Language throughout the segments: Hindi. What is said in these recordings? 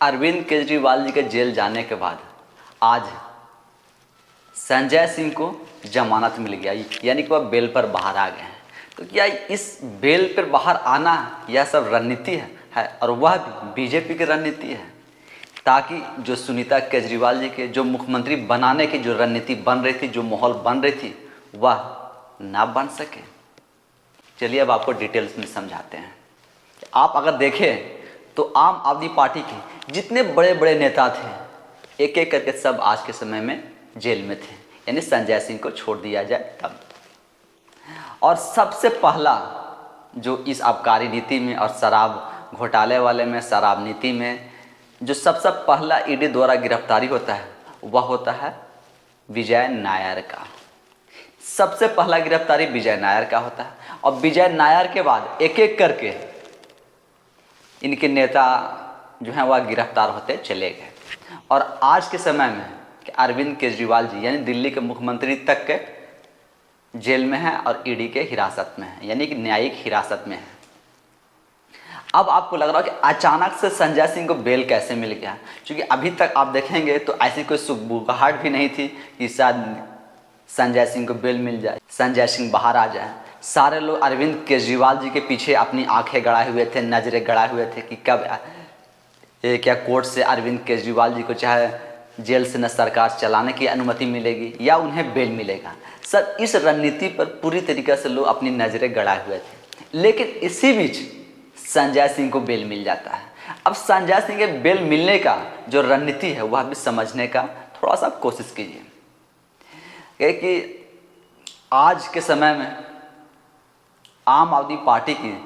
अरविंद केजरीवाल जी के जेल जाने के बाद आज संजय सिंह को जमानत मिल गया, यानी कि वह बेल पर बाहर आ गए हैं। तो क्या इस बेल पर बाहर आना यह सब रणनीति है और वह भी बीजेपी की रणनीति है, ताकि जो सुनीता केजरीवाल जी के जो मुख्यमंत्री बनाने की जो रणनीति बन रही थी, जो माहौल बन रही थी, वह ना बन सके। चलिए अब आपको डिटेल्स में समझाते हैं। आप अगर देखें तो आम आदमी पार्टी के जितने बड़े बड़े नेता थे, एक एक करके सब आज के समय में जेल में थे, यानी संजय सिंह को छोड़ दिया जाए तब। और सबसे पहला जो इस आबकारी नीति में और शराब घोटाले वाले में, शराब नीति में जो सबसे पहला ईडी द्वारा गिरफ्तारी होता है, वह होता है विजय नायर का। सबसे पहला गिरफ्तारी विजय नायर का होता है और विजय नायर के बाद एक एक करके इनके नेता जो हैं वह गिरफ्तार होते चले गए। और आज के समय में अरविंद केजरीवाल जी यानी दिल्ली के मुख्यमंत्री तक के जेल में हैं और ईडी के हिरासत में हैं, यानी कि न्यायिक हिरासत में हैं। अब आपको लग रहा है कि अचानक से संजय सिंह को बेल कैसे मिल गया, क्योंकि अभी तक आप देखेंगे तो ऐसी कोई सुगबुगाहट भी नहीं थी कि शायद संजय सिंह को बेल मिल जाए, संजय सिंह बाहर आ जाए। सारे लोग अरविंद केजरीवाल जी के पीछे अपनी आंखें गड़ाए हुए थे, नज़रें गड़ाए हुए थे कि कब क्या कोर्ट से अरविंद केजरीवाल जी को चाहे जेल से न सरकार चलाने की अनुमति मिलेगी या उन्हें बेल मिलेगा। सर इस रणनीति पर पूरी तरीके से लोग अपनी नज़रें गड़ाए हुए थे, लेकिन इसी बीच संजय सिंह को बेल मिल जाता है। अब संजय सिंह के बेल मिलने का जो रणनीति है वह भी समझने का थोड़ा सा कोशिश कीजिए कि आज के समय में आम आदमी पार्टी की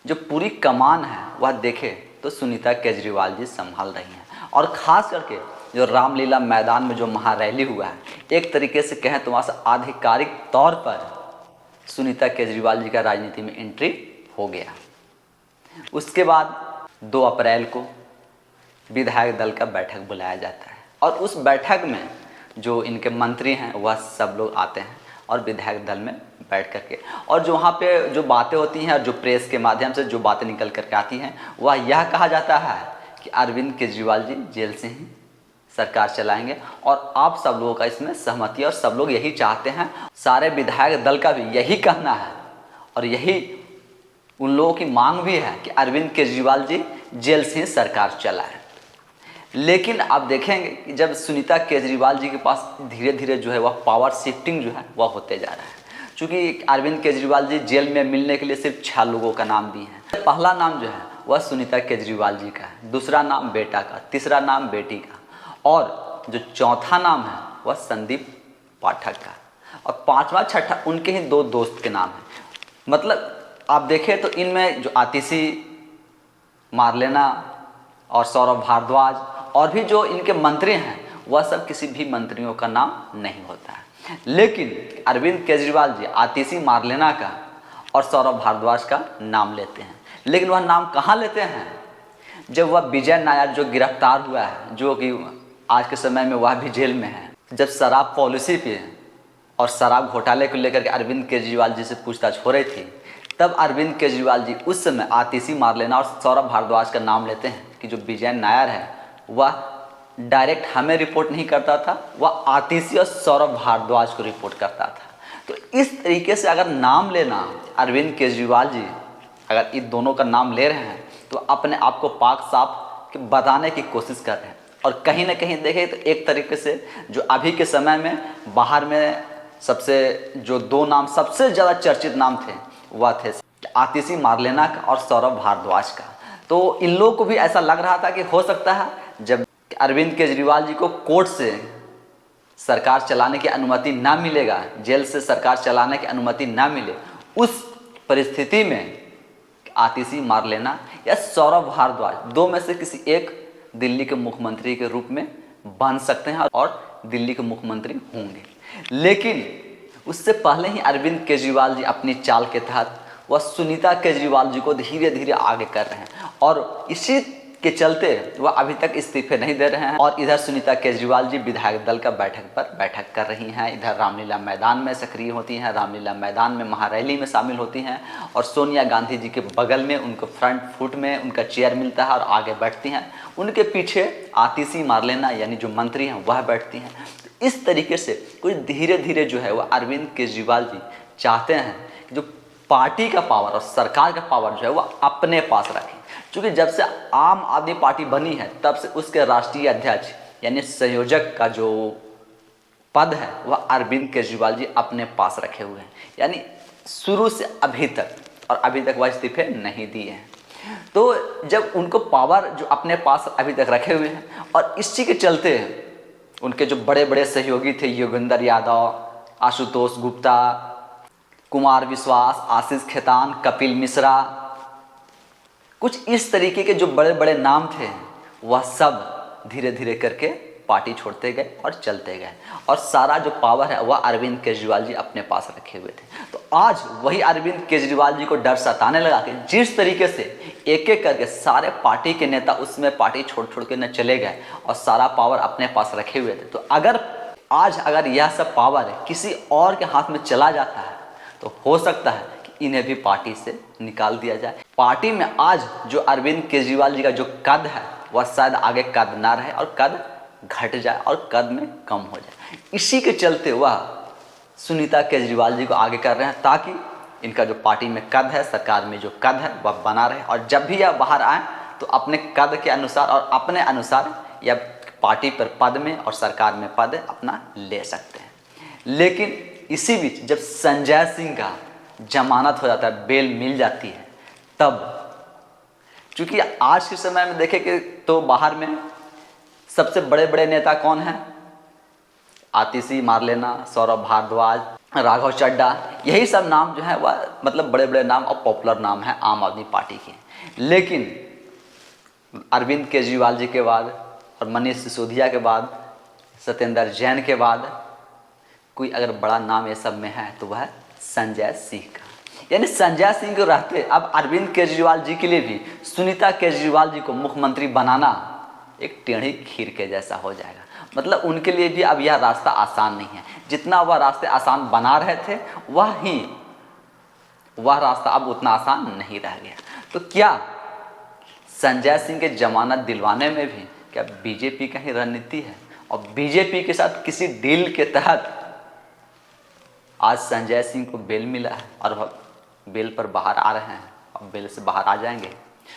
जो पूरी कमान है वह देखे तो सुनीता केजरीवाल जी संभाल रही हैं। और ख़ास करके जो रामलीला मैदान में जो महारैली हुआ है, एक तरीके से कहें तो वहाँ से आधिकारिक तौर पर सुनीता केजरीवाल जी का राजनीति में एंट्री हो गया। उसके बाद 2 अप्रैल को विधायक दल का बैठक बुलाया जाता है और उस बैठक में जो इनके मंत्री हैं वह सब लोग आते हैं और विधायक दल में बैठ करके, और जो वहाँ पे जो बातें होती हैं और जो प्रेस के माध्यम से जो बातें निकल करके आती हैं वह यह कहा जाता है कि अरविंद केजरीवाल जी जेल से ही सरकार चलाएंगे और आप सब लोगों का इसमें सहमति है और सब लोग यही चाहते हैं। सारे विधायक दल का भी यही कहना है और यही उन लोगों की मांग भी है कि अरविंद केजरीवाल जी जेल से ही सरकार चलाएं। लेकिन आप देखेंगे कि जब सुनीता केजरीवाल जी के पास धीरे धीरे जो है वह पावर शिफ्टिंग जो है वह होते जा रहा है, क्योंकि अरविंद केजरीवाल जी जेल में मिलने के लिए सिर्फ 6 लोगों का नाम दिए हैं। पहला नाम जो है वह सुनीता केजरीवाल जी का है, दूसरा नाम बेटा का, तीसरा नाम बेटी का और जो चौथा नाम है वह संदीप पाठक का और 5वां 6ठा उनके ही 2 दोस्त के नाम है। मतलब आप देखें तो इनमें जो आतिशी मारलेना और सौरभ भारद्वाज और भी जो इनके मंत्री हैं वह सब किसी भी मंत्रियों का नाम नहीं होता है। लेकिन अरविंद केजरीवाल जी आतिशी मारलेना का और सौरभ भारद्वाज का नाम लेते हैं। लेकिन वह नाम कहाँ लेते हैं? जब वह विजय नायर जो गिरफ्तार हुआ है, जो कि आज के समय में वह भी जेल में है, जब शराब पॉलिसी पे और शराब घोटाले को लेकर के अरविंद केजरीवाल जी से पूछताछ हो रही थी, तब अरविंद केजरीवाल जी उस समय आतिशी मारलेना और सौरभ भारद्वाज का नाम लेते हैं कि जो विजय नायर है वह डायरेक्ट हमें रिपोर्ट नहीं करता था, वह आतिशी और सौरभ भारद्वाज को रिपोर्ट करता था। तो इस तरीके से अगर नाम लेना अरविंद केजरीवाल जी अगर इन दोनों का नाम ले रहे हैं तो अपने आप को पाक साफ बताने की कोशिश कर रहे हैं। और कहीं ना कहीं देखें तो एक तरीके से जो अभी के समय में बाहर में सबसे जो 2 नाम सबसे ज़्यादा चर्चित नाम थे वह थे आतिशी मारलेना का और सौरभ भारद्वाज का। तो इन लोगों को भी ऐसा लग रहा था कि हो सकता है जब अरविंद केजरीवाल जी को कोर्ट से सरकार चलाने की अनुमति ना मिलेगा, जेल से सरकार चलाने की अनुमति ना मिले, उस परिस्थिति में आतिशी मारलेना या सौरभ भारद्वाज 2 में से किसी एक दिल्ली के मुख्यमंत्री के रूप में बन सकते हैं और दिल्ली के मुख्यमंत्री होंगे। लेकिन उससे पहले ही अरविंद केजरीवाल जी अपनी चाल के तहत वह सुनीता केजरीवाल जी को धीरे धीरे आगे कर रहे हैं और इसी के चलते वह अभी तक इस्तीफे नहीं दे रहे हैं। और इधर सुनीता केजरीवाल जी विधायक दल का बैठक कर रही हैं, इधर रामलीला मैदान में सक्रिय होती हैं, रामलीला मैदान में महारैली में शामिल होती हैं और सोनिया गांधी जी के बगल में उनको फ्रंट फुट में उनका चेयर मिलता है और आगे बैठती हैं। उनके पीछे आतिशी मारलेना यानी जो मंत्री हैं वह बैठती हैं। तो इस तरीके से कुछ धीरे धीरे जो है वह अरविंद केजरीवाल जी चाहते हैं कि जो पार्टी का पावर और सरकार का पावर जो है वह अपने पास रखें। क्योंकि जब से आम आदमी पार्टी बनी है तब से उसके राष्ट्रीय अध्यक्ष यानी संयोजक का जो पद है वह अरविंद केजरीवाल जी अपने पास रखे हुए हैं, यानी शुरू से अभी तक, और अभी तक वह इस्तीफे नहीं दिए हैं। तो जब उनको पावर जो अपने पास अभी तक रखे हुए हैं और इसी के चलते उनके जो बड़े बड़े सहयोगी थे योगेंद्र यादव, आशुतोष गुप्ता, कुमार विश्वास, आशीष खेतान, कपिल मिश्रा, कुछ इस तरीके के जो बड़े बड़े नाम थे वह सब धीरे धीरे करके पार्टी छोड़ते गए और चलते गए और सारा जो पावर है वह अरविंद केजरीवाल जी अपने पास रखे हुए थे। तो आज वही अरविंद केजरीवाल जी को डर सताने लगा कि जिस तरीके से एक एक करके सारे पार्टी के नेता उसमें पार्टी छोड़ छोड़ के न चले गए और सारा पावर अपने पास रखे हुए थे, तो अगर यह सब पावर किसी और के हाथ में चला जाता है तो हो सकता है कि इन्हें भी पार्टी से निकाल दिया जाए। पार्टी में आज जो अरविंद केजरीवाल जी का जो कद है वह शायद आगे कद ना रहे और कद घट जाए और कद में कम हो जाए। इसी के चलते वह सुनीता केजरीवाल जी को आगे कर रहे हैं ताकि इनका जो पार्टी में कद है, सरकार में जो कद है वह बना रहे और जब भी यह बाहर आए तो अपने कद के अनुसार और अपने अनुसार या पार्टी पर पद में और सरकार में पद अपना ले सकते हैं। लेकिन इसी बीच जब संजय सिंह का जमानत हो जाता है, बेल मिल जाती है, तब चूंकि आज के समय में देखें कि तो बाहर में सबसे बड़े बड़े नेता कौन हैं? आतिशी मारलेना, सौरभ भारद्वाज, राघव चड्ढा, यही सब नाम जो है वह मतलब बड़े बड़े नाम और पॉपुलर नाम है आम आदमी पार्टी के। लेकिन अरविंद केजरीवाल जी के बाद और मनीष सिसोदिया के बाद, सत्येंद्र जैन के बाद कोई अगर बड़ा नाम ये सब में है तो वह संजय सिंह का, यानी संजय सिंह को रहते अब अरविंद केजरीवाल जी के लिए भी सुनीता केजरीवाल जी को मुख्यमंत्री बनाना एक टेढ़ी खीर के जैसा हो जाएगा। मतलब उनके लिए भी अब यह रास्ता आसान नहीं है। जितना वह रास्ते आसान बना रहे थे वह रास्ता अब उतना आसान नहीं रह गया। तो क्या संजय सिंह के जमानत दिलवाने में भी क्या बीजेपी का ही रणनीति है और बीजेपी के साथ किसी डील के तहत आज संजय सिंह को बेल मिला है और वह बेल पर बाहर आ रहे हैं और बेल से बाहर आ जाएंगे?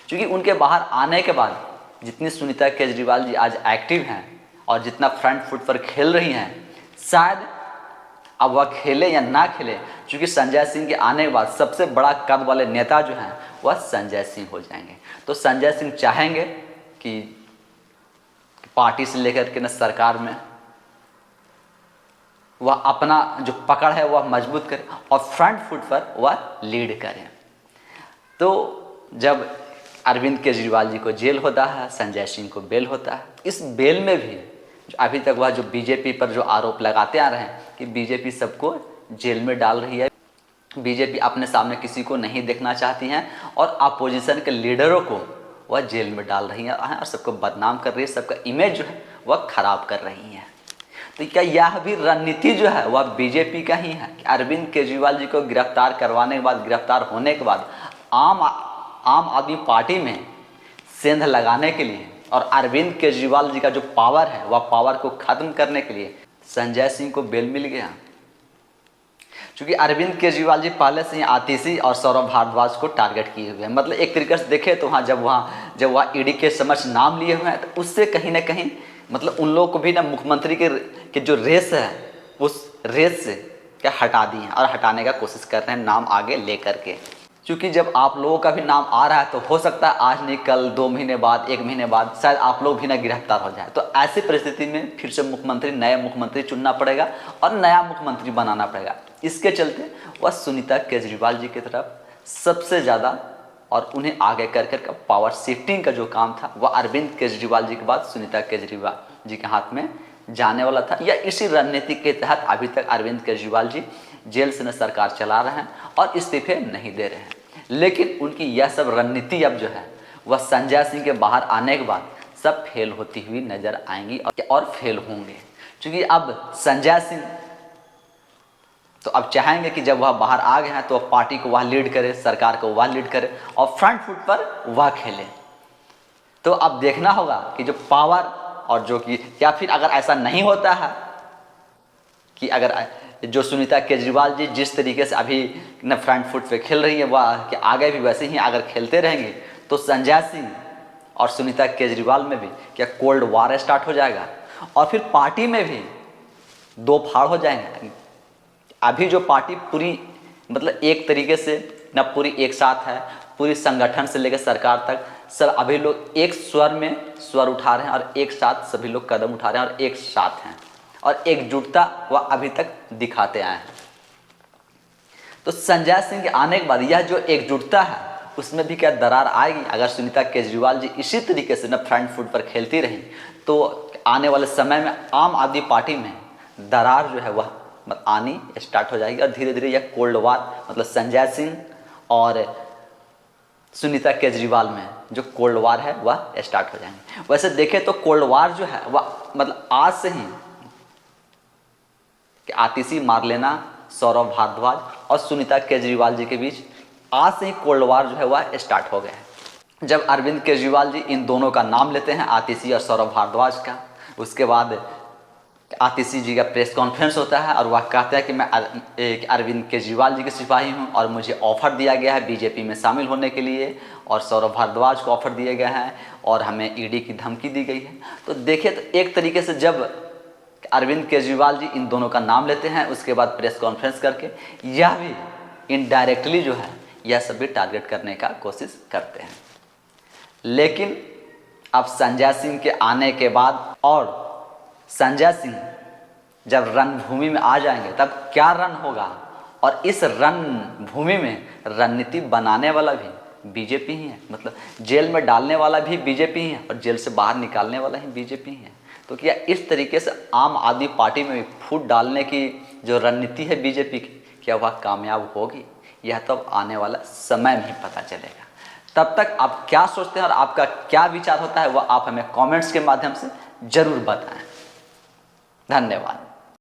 क्योंकि उनके बाहर आने के बाद जितनी सुनीता केजरीवाल जी आज एक्टिव हैं और जितना फ्रंट फुट पर खेल रही हैं, शायद अब वह खेले या ना खेले, क्योंकि संजय सिंह के आने के बाद सबसे बड़ा कद वाले नेता जो हैं वह संजय सिंह हो जाएंगे। तो संजय सिंह चाहेंगे कि पार्टी से लेकर के न सरकार में वह अपना जो पकड़ है वह मजबूत करें और फ्रंट फुट पर वह लीड करें। तो जब अरविंद केजरीवाल जी को जेल होता है, संजय सिंह को बेल होता है, इस बेल में भी जो अभी तक वह जो बीजेपी पर जो आरोप लगाते आ रहे हैं कि बीजेपी सबको जेल में डाल रही है, बीजेपी अपने सामने किसी को नहीं देखना चाहती हैं और अपोजिशन के लीडरों को वह जेल में डाल रही हैं और सबको बदनाम कर रही है, सबका इमेज जो है वह खराब कर रही हैं। तो क्या यह भी रणनीति जो है वह बीजेपी का ही है कि अरविंद केजरीवाल जी को गिरफ्तार करवाने के बाद, गिरफ्तार होने के बाद आम आदमी पार्टी में सेंध लगाने के लिए और अरविंद केजरीवाल जी का जो पावर है वह पावर को खत्म करने के लिए संजय सिंह को बेल मिल गया? क्योंकि अरविंद केजरीवाल जी पहले से ही आतिशी और सौरभ भारद्वाज को टारगेट किए हुए हैं। मतलब एक तरीके से देखें तो जब वहाँ ईडी के समक्ष नाम लिए हुए हैं तो उससे कहीं ना कहीं मतलब उन लोगों को भी ना मुख्यमंत्री के जो रेस है उस रेस से क्या हटा दी है और हटाने का कोशिश कर रहे हैं नाम आगे लेकर के। क्योंकि जब आप लोगों का भी नाम आ रहा है तो हो सकता है आज नहीं कल, 2 महीने बाद, 1 महीने बाद शायद आप लोग भी ना गिरफ्तार हो जाए। तो ऐसी परिस्थिति में फिर से नया मुख्यमंत्री चुनना पड़ेगा और नया मुख्यमंत्री बनाना पड़ेगा। इसके चलते वह सुनीता केजरीवाल जी की तरफ सबसे ज़्यादा और उन्हें आगे कर पावर शिफ्टिंग का जो काम था वह अरविंद केजरीवाल जी के बाद सुनीता केजरीवाल जी के हाथ में जाने वाला था। या इसी रणनीति के तहत अभी तक अरविंद केजरीवाल जी जेल से न सरकार चला रहे हैं और इस्तीफे नहीं दे रहे हैं। लेकिन उनकी यह सब रणनीति अब जो है वह संजय सिंह के बाहर आने के बाद सब फेल होती हुई नजर आएंगी और फेल होंगे। क्योंकि अब संजय सिंह तो अब चाहेंगे कि जब वह बाहर आ गए हैं तो पार्टी को वह लीड करे, सरकार को वह लीड करे और फ्रंट फुट पर वह खेले। तो अब देखना होगा कि जो पावर और जो कि, या फिर अगर ऐसा नहीं होता है कि अगर जो सुनीता केजरीवाल जी जिस तरीके से अभी न फ्रंट फुट पे खेल रही है वह कि आगे भी वैसे ही अगर खेलते रहेंगे तो संजय सिंह और सुनीता केजरीवाल में भी क्या कोल्ड वार स्टार्ट हो जाएगा और फिर पार्टी में भी दो फाड़ हो जाएंगे। अभी जो पार्टी पूरी मतलब एक तरीके से न पूरी एक साथ है, पूरी संगठन से लेकर सरकार तक सब अभी लोग एक स्वर में स्वर उठा रहे हैं और एक साथ सभी लोग कदम उठा रहे हैं और एक साथ हैं और एकजुटता वह अभी तक दिखाते आए हैं। तो संजय सिंह के आने के बाद यह जो एकजुटता है उसमें भी क्या दरार आएगी? अगर सुनीता केजरीवाल जी इसी तरीके से न फ्रंट फुट पर खेलती रही तो आने वाले समय में आम आदमी पार्टी में दरार जो है वह आनी स्टार्ट हो जाएगी और धीरे धीरे यह कोल्ड वार मतलब संजय सिंह और सुनीता केजरीवाल में जो कोल्ड वार है वह स्टार्ट हो जाएंगे। वैसे देखें तो कोल्ड वार जो है वह मतलब आज से ही कि आतिशी मारलेना, सौरभ भारद्वाज और सुनीता केजरीवाल जी के बीच आज से ही कोल्ड वार जो है वह स्टार्ट हो गया है। जब अरविंद केजरीवाल जी इन दोनों का नाम लेते हैं, आतिशी और सौरभ भारद्वाज का, उसके बाद आतिशी जी का प्रेस कॉन्फ्रेंस होता है और वह कहते हैं कि मैं अरविंद केजरीवाल जी के सिपाही हूं और मुझे ऑफ़र दिया गया है बीजेपी में शामिल होने के लिए और सौरभ भारद्वाज को ऑफ़र दिया गया है और हमें ईडी की धमकी दी गई है। तो देखिए तो एक तरीके से जब अरविंद केजरीवाल जी इन दोनों का नाम लेते हैं उसके बाद प्रेस कॉन्फ्रेंस करके यह भी इनडायरेक्टली जो है यह सभी टारगेट करने का कोशिश करते हैं। लेकिन अब संजय सिंह के आने के बाद और संजय सिंह जब रणभूमि में आ जाएंगे तब क्या रन होगा और इस रणभूमि में रणनीति बनाने वाला भी बीजेपी ही है, मतलब जेल में डालने वाला भी बीजेपी ही है और जेल से बाहर निकालने वाला ही बीजेपी ही है। तो क्या इस तरीके से आम आदमी पार्टी में फूट डालने की जो रणनीति है बीजेपी की क्या वह कामयाब होगी? यह तो अब आने वाला समय में ही पता चलेगा। तब तक आप क्या सोचते हैं और आपका क्या विचार होता है वह आप हमें कमेंट्स के माध्यम से जरूर बताएं। धन्यवाद।